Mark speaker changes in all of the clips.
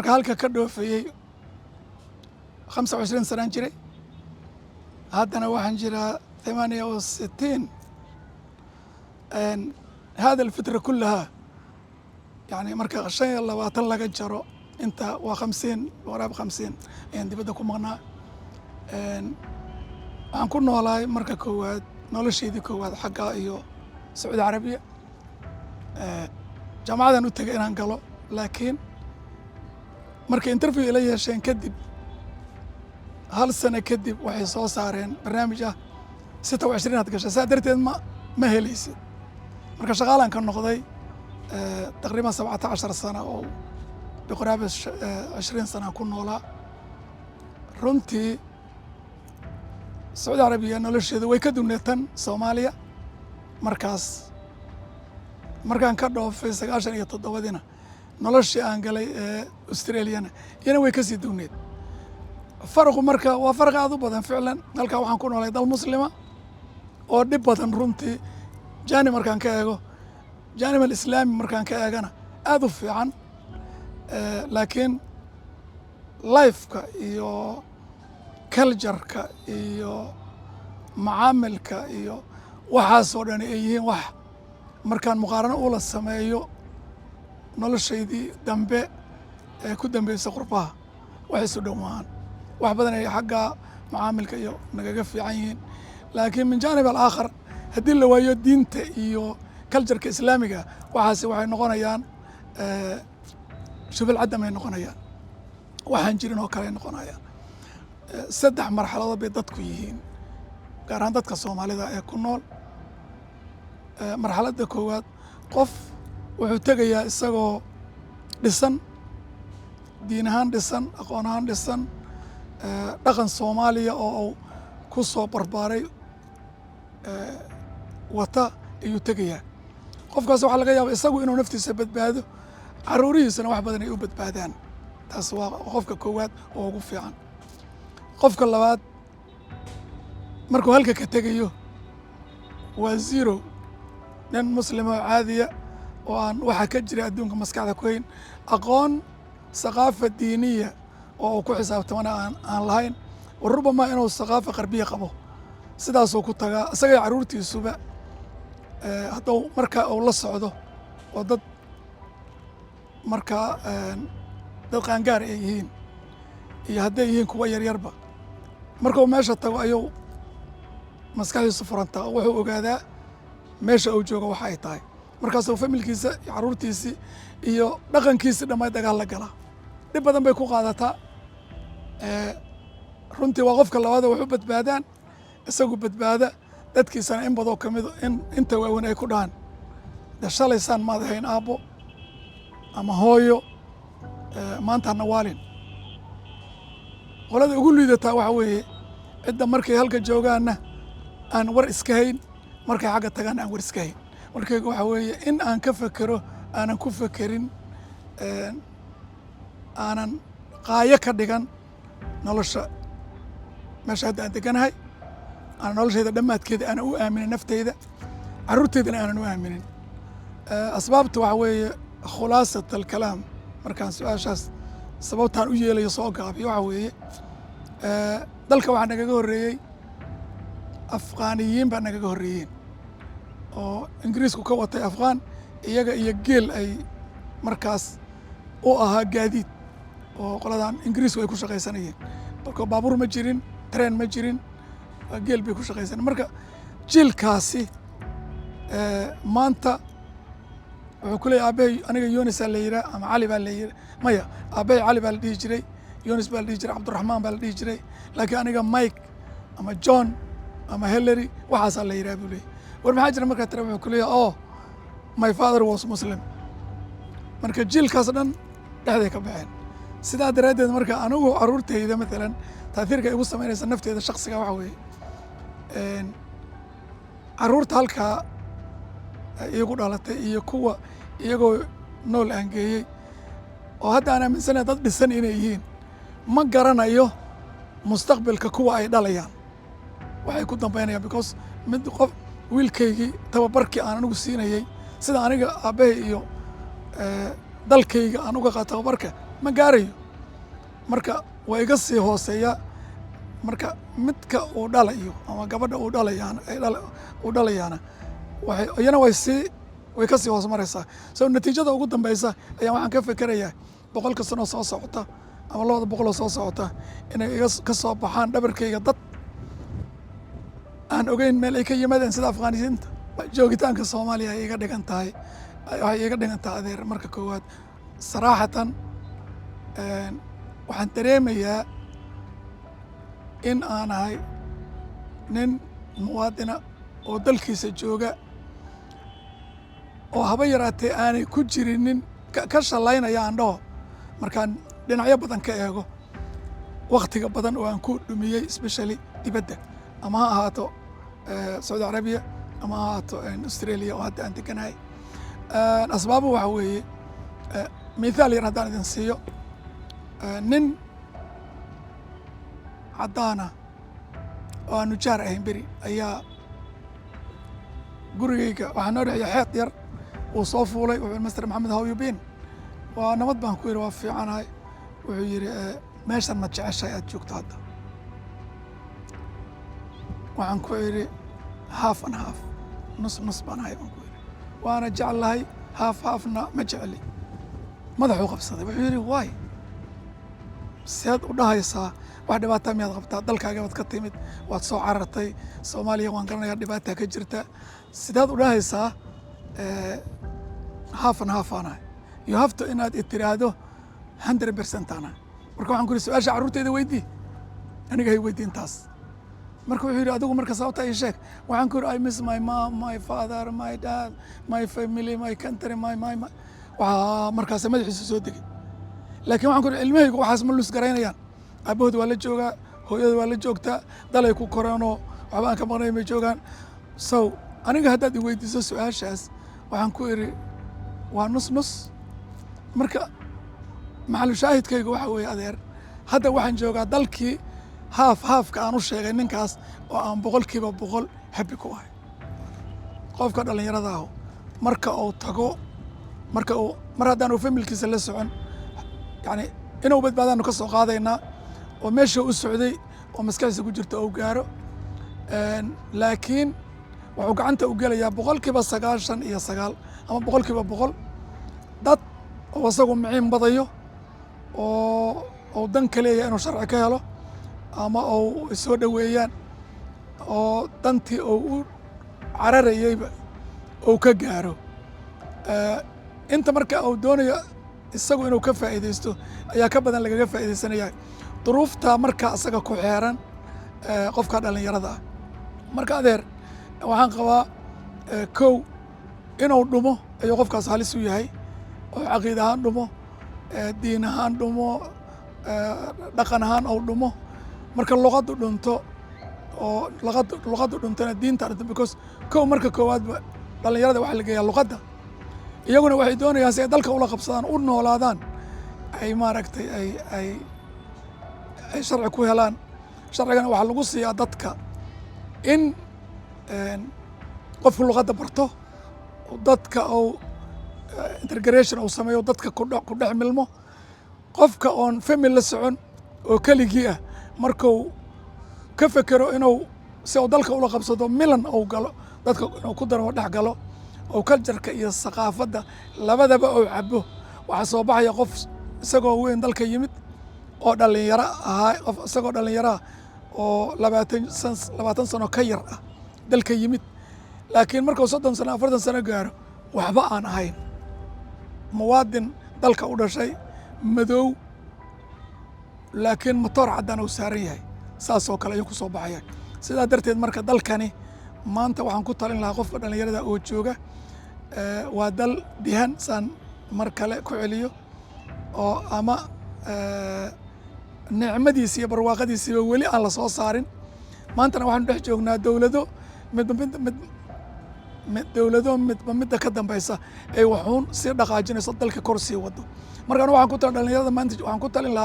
Speaker 1: marka halka ka dhoofayey 25 sanaan jiray haddana waxaan jiraa 68 هذا الفترة كلها يعني مركز شيء الله وطلع جرو أنت و50 وراب 50 يعني بدكم مغنى عن كل نولاي مركز كواد نولشي دي كواد حقا إيو السعودية العربية جامعة نتجه نقله لكن مركز انترفيو إلي شيء كذب هالسنة كذب وحي صارين برنامجه 26 هتكشف سادرت ما هليس مركز شغالان كان نقضي تقريبا 17 سنة أو بقرابة 20 سنة كنا ولا رنتي السعودية العربية نولشيد ويكدو نتن سوماليا مركز كردو في 19 يتضودنا نولشي أنجلي أستراليانا ينا ويكسي دونيت فرق مركز وفرق هذا بدن فعلا نلقى وحن كنا ولا دل مسلمة أو دب بدن رنتي جاني مركان كأجو جانب الإسلامي مركان كأجنا أضف عن لكن لايف كإيو كلجر كإيو معامل كإيو وحاسودني أيين وح مركان مقارنة أولى السمايو نول شيء دي دمبة كود دمبة سقربها وحسودومان وحبدنا حاجة معامل كإيو نجاف في عين لكن من جانب الآخر هدي اللي ويا دينت إيو كلجر كإسلامية وحاسي وحي نقونيان شوف العدم هي نقونيان وحنجرين وكالين نقونيان سدح مرحلة بيدتكو يهين قاران دادك الصومالي دا يكون نول مرحلة دا كواد قف وحو تغيا إساقو ديسان دينهان ديسان أقوانهان ديسان دقن صوماليا أو كوسو برباري wata ayuu tegayaa qofkaas waxa laga yaabaa isagu inuu naftiisa badbaado caruurihiisana wax badan ay u badbaadaan taas waa qofka koowaad oo ugu fiican qofka labaad markuu halka ka tegayo waa zero nin muslimo caadiya oo aan waxa ka jira adduunka maskaxda ku hayn aqoon saqaafa diiniya oo ku xisaabtamana aan lahayn warubama inuu saqaafa qarbiya qabo sidaasoo ku tagaa isaga caruurtiisuba hadduu markaa uu la socdo oo dad markaa dad qaangaar ay yihiin iyo hadday yihiin kuwa yaryarba marka uu meesha tago ayuu maskaxdiisu furantaa oo wuxuu ogaadaa meesha uu joogo waxa ay tahay markaasuu familkiisa iyo caruurtiisii iyo dhaqankiisii dhammayd dagaal la galaa dhib badan bay ku qaadataa runtii waa qofka labaad oo wax u badbaadaan isagu badbaada dadkiisana in badoo ka mid inta waaweyn ay ku dhahan de shalaysaan maad ahayn aabbo ama hooyo maanta nawaalin qolada ugu liidataa waxa weeye cidda markay halka joogaanna aan war iska hayn markay xagga tagaan aan war iska hayn markayga waxa weeye in aan ka fekero aanan ku fekerin aanan qaayo ka dhigan nolosha meesha hadda aan deganahay أنا نقول شيء دمّت كده أنا أؤمن نفتيده عرورتي ده أنا أؤمن أسباب توعوي خلاصة الكلام مركان سؤال شاس سبب تان وجيه لي صوغ أبي وعوي دلك وعنا جوري أفغانيين بعنا جوريين أو إنجليز كوكوة أفغان يجيل أي مركز أو أها جديد أو قلادان إنجليز ويكون شقي سنين بكو بابور مجرين ترين مجرين جيل بيكون شقي سنين مركا جيل كاسي مانتا وكل أبي أنا يونس الليرة أم علي بالليرة مايا أبي علي بالديجري يونس بالديجري عبد الرحمن بالديجري لكن أنا مايك أما جون أما هيلاري وحصل الليرة بولي والمحاجر مركا ترى كلية my father was Muslim مركا جيل كاسدن هذا كبعين سيدا درادة مركا أنا وعرورتي إذا مثلا تأثير كي يبص من نفسي هذا الشخص كواحد عرورت هالك يقول على يكوا يجو نول أنجي وهذا أنا من سنة ضد بالسنة إنيين ما قرنا أيه مستقبل ككوا أي داليان وحيكون بيني because من قف ويل كيجي تبى بركي أنا نقصين أيه سيدا أنا أبي إيو دال كيجي أنا قا تبى بركة ma gaarayo marka waa iga sii hooseeya marka midka uu dhalayo ama gabadha uu dhalayaana iyana way ka sii hoos maraysaa soo natiijada ugu dambaysa ayaa waxaan ka fikerayaa 100 sano soo socota ama 200 soo socota inay iga ka soo baxaan dhabarkayga dad aan ogeyn meel ay ka yimaadeen sida Afghanistan joogitaanka Soomaaliya ay iga dhigan tahay waxay iga dhigan tahay adeer marka koowaad saraxatan waxaan dareemayaa in aan ahay nin muwaadina oo dalkiisa jooga oo haba yaraatee aanay ku jirinin ka shalaynaya aan dhaho markaan dhinacyo badan ka eego waqtiga badan oo aan ku dhumiyey especially dibadda ama ha ahaato Saudi Arabia ama ha ahaato Australia oo hadda aan deganahay asbaabu waxa weeye mithaal yar haddaan idin siiyo nin caddaana oo aanu jaar ahayn beri ayaa gurigayga waxaa noo dhexeeya xeed yar uu soo fuulay wuxuu master maxamed how you been waa nabad baan ku yidhi waa fiicanahay wuxuu yidhi meeshan ma jeceshahay aad joogto hadda waxaan ku idhi half and half nus baan ahay baan ku yidhi waana jeclahay halfna ma jecli madaxuu qabsaday wuxuu yidhi waay seed u dhahaysaa wax dhibaataa miyaad qabtaa dalkaaga baad ka timid waad soo carartay Soomaaliya waan garanayaa dhibaataa ka jirta sidaad u dhahaysaa half and half ana you have to inaad tiraahdo 100% ana marka waxaan ku yidhi su'aasha carruurtayda weydii aniga hay weydiin taas marka wuxuu yidhi adigu marka sababta ii sheeg waxaan ku yidhi I miss my mom my father my dad my family my country my waxaa markaas madaxiisa soo degay laakiin waxaan ku yidhi ilmahaygu waxaas ma lus garaynayaan aabahood waa la joogaa hooyada waa la joogtaa dalay ku koreenoo waxba aan ka maqnay may joogaan so aniga haddaad i weydiiso su'aashaas waxaan ku idhi waa nus marka maxalu shaahidkayga waxa weeye adeer hadda waxaan joogaa dalkii haafka aan u sheegay ninkaas oo aan 100% happy ku ahay qofka dhallinyarada ah marka uu tago mar haddaan uu familkiisa la socon yani inuu badbaadaanu ka soo qaadaynaa oo meesha u socday oo maskaxdiisa ku jirta uu gaaro laakiin wuxuu gacanta u gelayaa 99% ama 100% dad oo isagu miciin badayo oo dan ka leeyahay inuu sharci ka helo ama oo soo dhaweeyaan oo dantii oo u cararayayba oo ka gaaro inta marka uu doonayo isagu inuu ka faa'iideysto ayaa ka badan lagaga faa'iideysanaya duruufta marka asaga ku xeeran qofka dhallinyarada ah marka adeer waxaan qabaa kow inuu dhumo ayuu qofkaas halis u yahay oo caqiid ahaan dhumo diin ahaan dhumo dhaqan ahaan uu dhumo marka luqaddu dhunto oo luqaddu dhuntana diinta dhunto because kow marka koowaadba dhallinyarada waxaa la geeyaa luqadda iyaguna waxay doonayaan si ay dalka ula qabsadaan u noolaadaan ay maaragtay ay sharci ku helaan sharcigana waxaa lagu siiyaa dadka in qofku luqadda barto dadka uu integration uu sameeyo dadka ku dhex milmo qofka oon family la socon oo keligii ah markuu ka fekero inuu si uu dalka ula qabsado milan uu galo dadka inuu ku daro dhex galo oo culture-ka iyo thaqaafadda labadaba uu cabo waxaa soo baxaya qof isagoo weyn dalka yimid oo dhalinyaro ahaa qof isagoo dhalinyaro ah oo 20 sano ka yar ah dalka yimid laakiin markuu 30 sano 40 sano gaaro waxba aan ahayn muwaadin dalka u dhashay madow laakiin matoor caddaan uu saaran yahay saas oo kale ayuu ku soo baxaya sidaa darteed marka dalkani maanta waxaan ku talin lahaa qofka dhallinyarada oo jooga waa dal dihan saan mar kale ku celiyo oo ama nicmadiisa iyo barwaaqadiisiiba weli aan la soo saarin maantana waxaanu dhex joognaa dowlado midba midda ka dambaysa ay waxuun sii dhaqaajinayso dalka kor sii wado markaan waxaan ku talin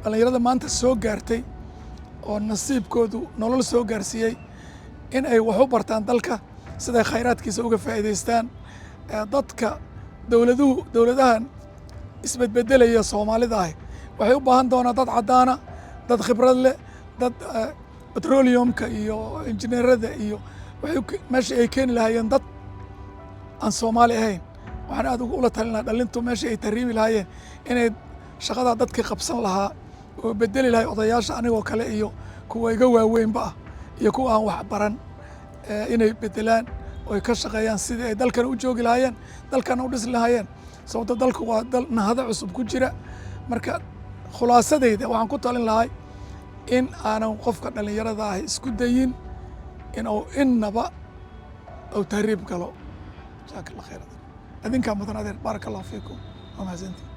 Speaker 1: dhalinyarada maanta soo gaartay oo nasiibkoodu nolol soo gaarsiiyey in ay wax u bartaan dalka siday khayraadkiisa uga faa'iidaystaan dadka dowladahan isbedbedelaya Soomaalida ah waxay u baahan doonaa dad cadaana dad khibrad leh dad petroleumka iyo injineerada iyo waxay meesha ay keeni lahaayeen dad aan Soomaali ahayn waxaan aad ugu talin lahaa dhalintu meesha ay tariibi lahaayeen inay shaqada dadka qabsan lahaa oo bedeli lahay odayaasha anigoo kale iyo kuwa iga waaweynba ah iyo kuwa aan wax baran inay bedelaan oo ka shaqeeyaan sidii ay dalkan u joogi lahaayeen dalkan u dhis lahaayeen sababta dalku waa dal nahada cusub ku jira marka khulaasadeyda waxaan ku talin lahay in aanan qofka dhalinyarada ah isku dayin in uu innaba oo tahriib galo jazakallahu khayran adinka mudan adeer barakallahu fiikum wa mahadsantiin